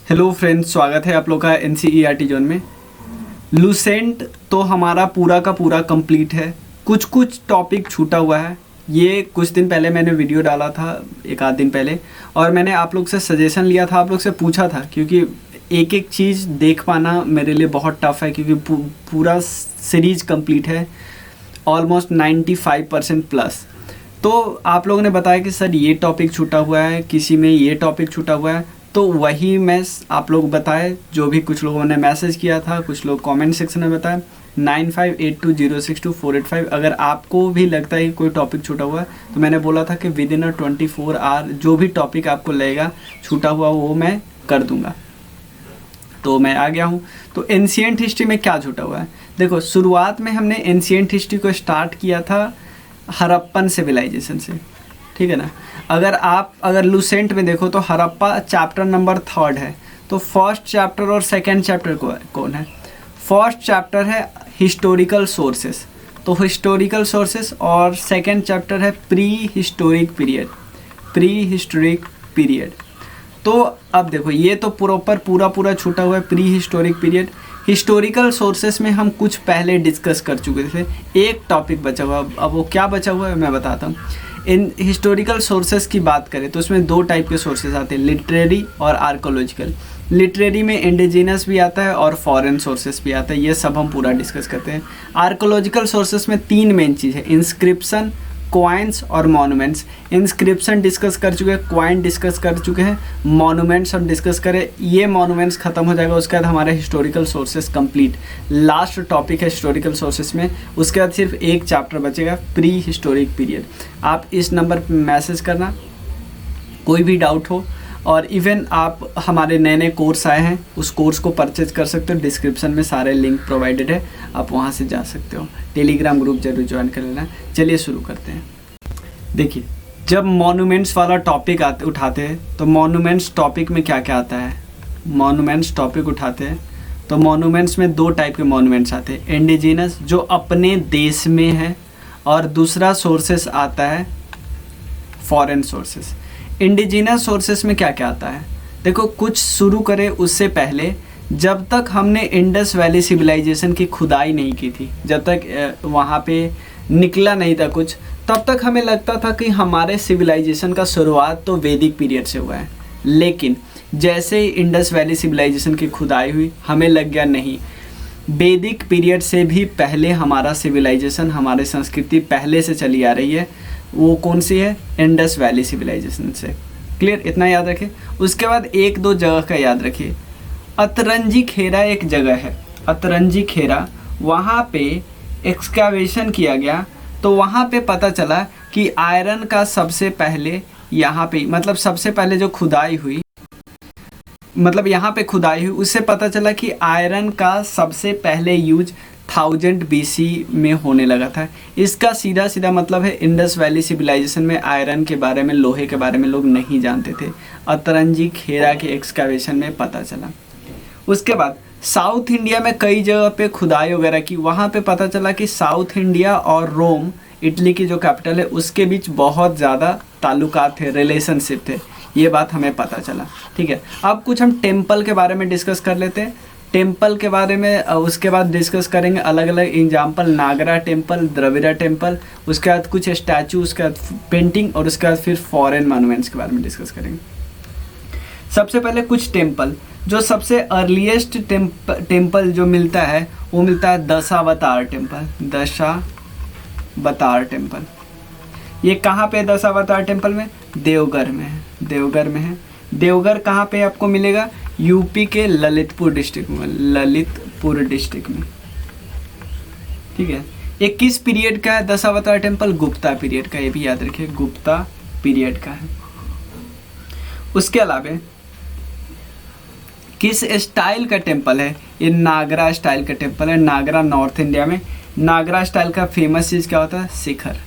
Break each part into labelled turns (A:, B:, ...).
A: Hello friends, स्वागत है आप लोग का NCERT जोन में। लूसेंट तो हमारा पूरा का पूरा कंप्लीट है। कुछ कुछ टॉपिक छूटा हुआ है। ये कुछ दिन पहले मैंने वीडियो डाला था, एक आध दिन पहले, और मैंने आप लोग से सजेशन लिया था, आप लोग से पूछा था, क्योंकि एक एक चीज़ देख पाना मेरे लिए बहुत टफ है, क्योंकि पूरा सीरीज कंप्लीट है, ऑलमोस्ट 95% प्लस। तो आप लोगों ने बताया कि सर ये टॉपिक छूटा हुआ है, किसी में ये टॉपिक छूटा हुआ है, तो वही मैं आप लोग बताए। जो भी कुछ लोगों ने मैसेज किया था, कुछ लोग कमेंट सेक्शन में बताया 9582062485। अगर आपको भी लगता है कि कोई टॉपिक छूटा हुआ है, तो मैंने बोला था कि विद इन 24 आवर जो भी टॉपिक आपको लगेगा छूटा हुआ वो मैं कर दूंगा। तो मैं आ गया हूँ। तो एंशिएंट हिस्ट्री में क्या छूटा हुआ है, देखो शुरुआत में हमने एंशिएंट हिस्ट्री को स्टार्ट किया था हड़प्पन सिविलाइजेशन से, ठीक है ना। अगर लूसेंट में देखो तो हड़प्पा चैप्टर नंबर 3 है। तो फर्स्ट चैप्टर और सेकंड चैप्टर कौन है? फर्स्ट चैप्टर है हिस्टोरिकल सोर्सेस, तो हिस्टोरिकल सोर्सेस, और सेकंड चैप्टर है प्री हिस्टोरिक पीरियड। तो अब देखो ये तो प्रॉपर पूरा छूटा हुआ है pre historic period. Historical sources में हम कुछ पहले डिस्कस कर चुके थे, एक टॉपिक बचा हुआ। अब वो क्या बचा हुआ है मैं बताता हूँ। इन हिस्टोरिकल सोर्सेस की बात करें तो उसमें दो टाइप के सोर्सेस आते हैं, लिटरेरी और आर्कोलॉजिकल। लिटरेरी में इंडिजिनस भी आता है और फॉरेन सोर्सेस भी आता है, ये सब हम पूरा डिस्कस करते हैं। आर्कोलॉजिकल सोर्सेस में तीन मेन चीज़ है, इंस्क्रिप्शन, क्वाइंस और मॉन्यूमेंट्स। इंस्क्रिप्शन डिस्कस कर चुके हैं, क्वाइन डिस्कस कर चुके हैं, मॉन्यूमेंट्स हम डिस्कस करें। ये मॉन्यूमेंट्स खत्म हो जाएगा, उसके बाद हमारा historical sources complete. Last topic है हिस्टोरिकल सोर्सेस में, उसके बाद सिर्फ एक चैप्टर बचेगा, प्री हिस्टोरिक पीरियड। आप इस नंबर पर मैसेज करना कोई भी डाउट हो, और इवन आप हमारे नए नए कोर्स आए हैं, उस कोर्स को परचेज कर सकते हो। डिस्क्रिप्शन में सारे लिंक प्रोवाइडेड है, आप वहाँ से जा सकते हो। टेलीग्राम ग्रुप जरूर ज्वाइन कर लेना। चलिए शुरू करते हैं। देखिए, जब मॉन्यूमेंट्स वाला टॉपिक उठाते हैं तो मॉन्यूमेंट्स टॉपिक में क्या क्या आता है। मॉन्यूमेंट्स टॉपिक उठाते हैं तो मॉन्यूमेंट्स में दो टाइप के मॉन्यूमेंट्स आते हैं, इंडिजिनस जो अपने देश में है, और दूसरा सोर्सेस आता है फॉरेन सोर्सेस। इंडिजिनस सोर्सेस में क्या क्या आता है, देखो कुछ शुरू करें उससे पहले, जब तक हमने इंडस वैली सिविलाइजेशन की खुदाई नहीं की थी, जब तक वहाँ पे निकला नहीं था कुछ, तब तक हमें लगता था कि हमारे सिविलाइजेशन का शुरुआत तो वैदिक पीरियड से हुआ है। लेकिन जैसे ही इंडस वैली सिविलाइजेशन की खुदाई हुई, हमें लग गया नहीं, वैदिक पीरियड से भी पहले हमारा सिविलाइजेशन, हमारी संस्कृति पहले से चली आ रही है। वो कौन सी है? इंडस वैली सिविलाइजेशन से। क्लियर, इतना याद रखें। उसके बाद एक दो जगह का याद रखिए। अतरंजी खेरा एक जगह है, अतरंजी खेरा, वहाँ पे एक्सकावेशन किया गया, तो वहाँ पे पता चला कि आयरन का सबसे पहले यहाँ पे, मतलब सबसे पहले जो खुदाई हुई, मतलब यहाँ पे खुदाई हुई, उससे पता चला कि आयरन का सबसे पहले यूज 1000 BC में होने लगा था। इसका सीधा सीधा मतलब है इंडस वैली सिविलाइजेशन में आयरन के बारे में, लोहे के बारे में लोग नहीं जानते थे। अतरंजी खेरा के एक्सकावेशन में पता चला। उसके बाद साउथ इंडिया में कई जगह पे खुदाई वगैरह की, वहाँ पे पता चला कि साउथ इंडिया और रोम, इटली की जो कैपिटल है, उसके बीच बहुत ज़्यादा ताल्लुकात थे, रिलेशनशिप थे। ये बात हमें पता चला, ठीक है। अब कुछ हम टेम्पल के बारे में डिस्कस कर लेते हैं। टेम्पल के बारे में उसके बाद डिस्कस करेंगे अलग अलग एग्जाम्पल, नागरा टेम्पल, द्रविड़ा टेम्पल, उसके बाद कुछ स्टैचू, उसके बाद पेंटिंग, और उसके बाद फिर फॉरेन मॉन्यूमेंट्स के बारे में डिस्कस करेंगे। सबसे पहले कुछ टेम्पल, जो सबसे अर्लीस्ट टेम्पल जो मिलता है वो मिलता है दशावतार टेम्पल। दशावतार टेम्पल ये कहाँ पे है? दशावतार टेम्पल में देवघर में है, देवघर में है। देवघर कहाँ पे आपको मिलेगा? यूपी के ललितपुर डिस्ट्रिक्ट में, ललितपुर डिस्ट्रिक्ट में, ठीक है। ये किस पीरियड का है दशावतार टेम्पल? गुप्ता पीरियड का, ये भी याद रखिए, गुप्ता पीरियड का है। उसके अलावा किस स्टाइल का टेम्पल है? ये नागरा स्टाइल का टेम्पल है। नागरा नॉर्थ इंडिया में, नागरा स्टाइल का फेमस चीज़ क्या होता है? शिखर।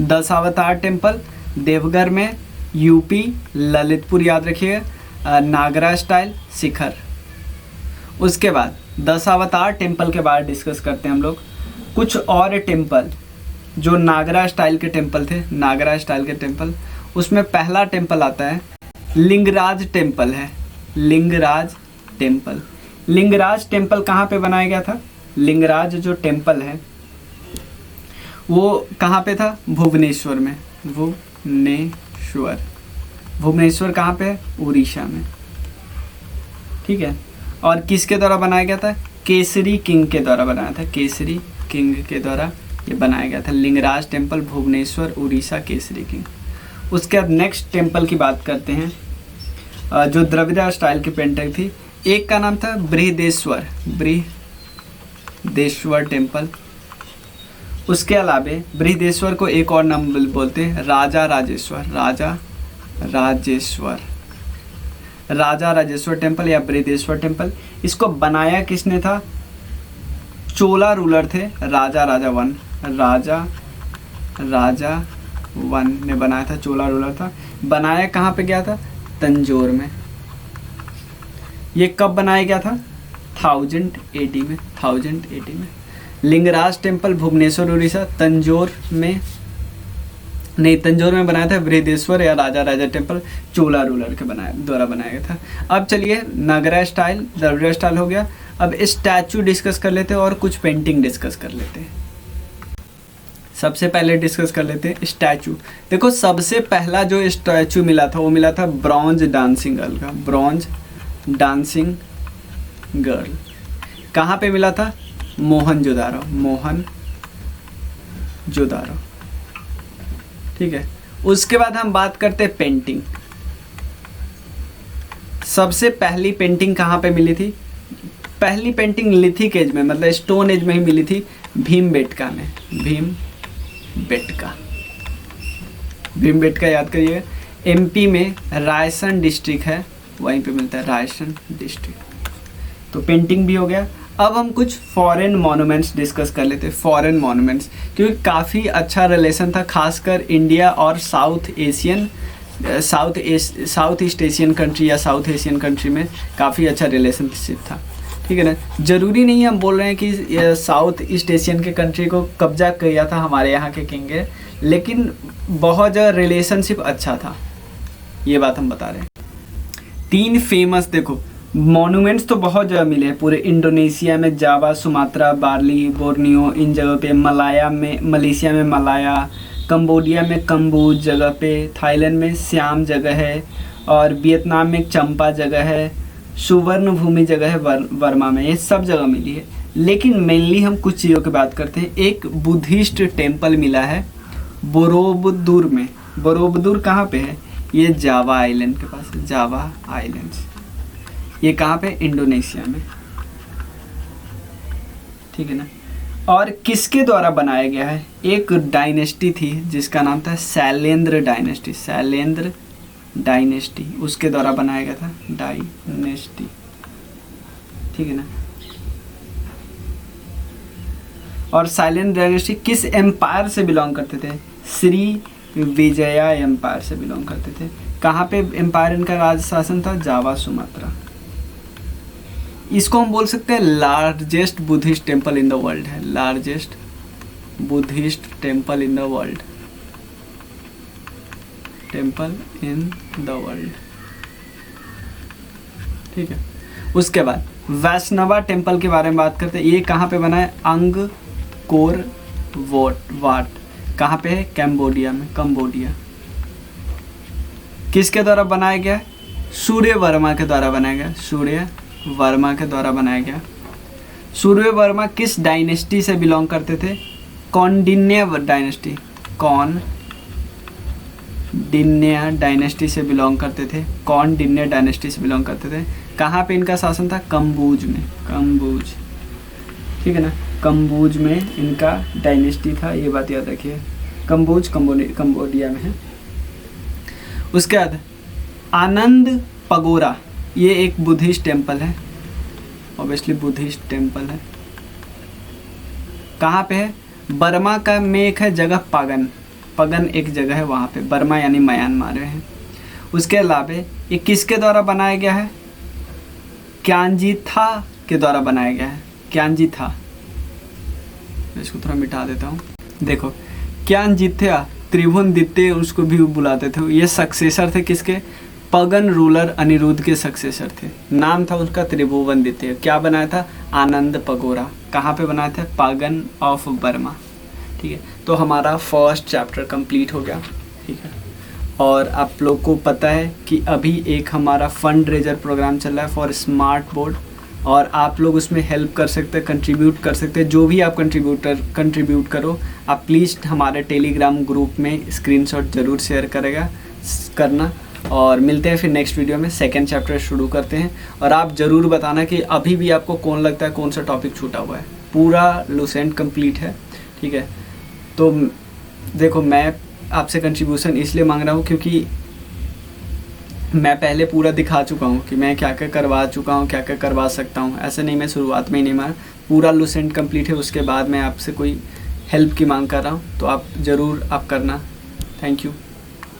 A: दशावतार टेम्पल देवघर में, यूपी ललितपुर, याद रखिएगा, नागरा स्टाइल, शिखर। उसके बाद दशावतार टेम्पल के बारे में डिस्कस करते हैं हम लोग। कुछ और टेम्पल जो नागरा स्टाइल के टेम्पल थे, नागरा स्टाइल के टेम्पल, उसमें पहला टेम्पल आता है लिंगराज टेम्पल है। लिंगराज टेम्पल। लिंगराज टेम्पल कहाँ पे बनाया गया था? लिंगराज जो टेम्पल है वो कहाँ पे था? भुवनेश्वर में। भुवनेश्वर कहाँ पे है? उड़ीसा में। ठीक है। और किसके द्वारा बनाया गया था? केसरी किंग के द्वारा बनाया था। केसरी किंग के द्वारा ये बनाया गया था। Lingaraj temple, Bhubaneswar, Orissa, Keshari king. उसके बाद नेक्स्ट टेम्पल की बात करते हैं जो द्रविड़ स्टाइल की पेंटिंग थी। एक का नाम था बृहदेश्वर टेम्पल। उसके अलावा बृहदेश्वर को एक और नाम बोलते हैं राजा राजेश्वर टेम्पल या बृहदेश्वर टेम्पल। इसको बनाया किसने था? चोला रूलर थे, राजा वन ने बनाया था, चोला रूलर था। बनाया कहाँ पे गया था? तंजौर में। ये कब बनाया गया था? 1080 में। लिंगराज टेम्पल भुवनेश्वर उड़ीसा, तंजौर में बनाया था बृहदेश्वर या राजा टेम्पल, चोला रूलर के द्वारा बनाया गया था। अब चलिए नगरा स्टाइल, द्रविड़ स्टाइल हो गया। अब स्टैचू डिस्कस कर लेते हैं और कुछ पेंटिंग डिस्कस कर लेते हैं। सबसे पहले डिस्कस कर लेते हैं स्टैचू। देखो सबसे पहला जो स्टैचू मिला था वो मिला था ब्रॉन्ज डांसिंग गर्ल का। ब्रॉन्ज डांसिंग गर्ल कहाँ पे मिला था? मोहनजोदारो। ठीक है। उसके बाद हम बात करते हैं पेंटिंग। सबसे पहली पेंटिंग कहाँ पे मिली थी? पहली पेंटिंग लिथिक एज में, मतलब स्टोन एज में ही मिली थी, भीमबेटका में। भीमबेटका याद करिए। एमपी में रायसन डिस्ट्रिक्ट है, वहीं पे मिलता है रायसन डिस्ट्रिक्ट। तो पेंटिंग भी हो गया। अब हम कुछ फॉरेन मॉन्यूमेंट्स डिस्कस कर लेते हैं। फॉरेन मॉन्यूमेंट्स क्योंकि काफ़ी अच्छा रिलेशन था, खासकर इंडिया और साउथ ईस्ट एशियन कंट्री या साउथ एशियन कंट्री में काफ़ी अच्छा रिलेशनशिप था। ठीक है ना। ज़रूरी नहीं हम बोल रहे हैं कि साउथ ईस्ट एशियन के कंट्री को कब्जा किया था हमारे यहाँ के किंग है, लेकिन बहुत ज़्यादा रिलेशनशिप अच्छा था, ये बात हम बता रहे हैं। 3 फेमस देखो मॉन्यूमेंट्स तो बहुत जगह मिले हैं पूरे इंडोनेशिया में, जावा, सुमात्रा, बाली, बोर्नियो, इन जगह पे। मलेशिया में मलाया, कंबोडिया में कम्बोज जगह पे, थाईलैंड में श्याम जगह है, और वियतनाम में चंपा जगह है, सुवर्ण भूमि जगह है वर्मा में। ये सब जगह मिली है, लेकिन मेनली हम कुछ चीज़ों की बात करते हैं। एक बुद्धिस्ट टेम्पल मिला है बोरोबुदुर में। बोरोबुदुर कहाँ पे है? ये जावा आइलैंड के पास है, जावा आइलैंड्स। ये कहाँ पे? इंडोनेशिया में। ठीक है ना। और किसके द्वारा बनाया गया है? एक डायनेस्टी थी जिसका नाम था शैलेंद्र डायनेस्टी, उसके द्वारा बनाया गया था डायनेस्टी। ठीक है ना। और शैलेंद्र डायनेस्टी किस एम्पायर से बिलोंग करते थे? श्री विजया एम्पायर से बिलोंग करते थे। कहाँ पे एम्पायर इनका राज शासन था? Java, Sumatra. इसको हम बोल सकते हैं largest Buddhist temple in the world है, largest Buddhist temple in the world, ठीक है। उसके बाद वैष्णवा टेम्पल के बारे में बात करते हैं। ये कहाँ पे बना है? Angkor Wat. कहाँ पे है? कैम्बोडिया में, कंबोडिया। किसके द्वारा बनाया गया? सूर्य वर्मा के द्वारा बनाया गया, सूर्य वर्मा के द्वारा बनाया गया। सूर्य वर्मा किस डायनेस्टी से बिलोंग करते थे? कौंडिन्य डायनेस्टी, कौंडिन्य डायनेस्टी से बिलोंग करते थे, कौंडिन्य डायनेस्टी से बिलोंग करते थे। कहाँ पे इनका शासन था? कम्बोज में, कम्बोज। ठीक है ना। कम्बोज में इनका डायनेस्टी था, ये बात याद रखिए। कम्बोज कंबोडिया में है। उसके बाद आनंद पगोरा, ये एक बुद्धिस्ट टेम्पल है, ऑब्वियसली बुद्धिस्ट टेम्पल है। कहाँ पे है? बर्मा का में एक है जगह पगन एक जगह है वहाँ पे, बर्मा यानी म्यांमार में है। उसके अलावा ये किसके द्वारा बनाया गया है? क्यांजीथा के द्वारा बनाया गया है, क्यांजीथा। इसको थोड़ा मिटा देता हूँ। देखो क्यांजीथा, त्रिभुवन द्वितीय उसको भी बुलाते थे। ये सक्सेसर थे किसके? पगन रूलर अनिरुद्ध के सक्सेसर थे। नाम था उसका त्रिभुवन द्वितीय। क्या बनाया था? आनंद पगोरा। कहाँ पे बनाया था? पागन ऑफ बर्मा। ठीक है, तो हमारा फर्स्ट चैप्टर कंप्लीट हो गया। ठीक है, और आप लोग को पता है कि अभी एक हमारा फंड रेजर प्रोग्राम चल रहा है फॉर स्मार्ट बोर्ड, और आप लोग उसमें हेल्प कर सकते हैं, कंट्रीब्यूट कर सकते हैं। जो भी आप कंट्रीब्यूट करो, आप प्लीज़ हमारे टेलीग्राम ग्रुप में स्क्रीनशॉट ज़रूर शेयर करना। और मिलते हैं फिर नेक्स्ट वीडियो में। सेकंड चैप्टर शुरू करते हैं, और आप ज़रूर बताना कि अभी भी आपको कौन लगता है कौन सा टॉपिक छूटा हुआ है। पूरा लुसेंट कंप्लीट है। ठीक है, तो देखो मैं आपसे कंट्रीब्यूशन इसलिए मांग रहा हूँ क्योंकि मैं पहले पूरा दिखा चुका हूँ कि मैं क्या क्या करवा चुका हूँ, क्या क्या करवा सकता हूँ। ऐसे नहीं मैं शुरुआत में ही नहीं मारा, पूरा लुसेंट कंप्लीट है। उसके बाद मैं आपसे कोई हेल्प की मांग कर रहा हूँ, तो आप ज़रूर आप करना। Thank you.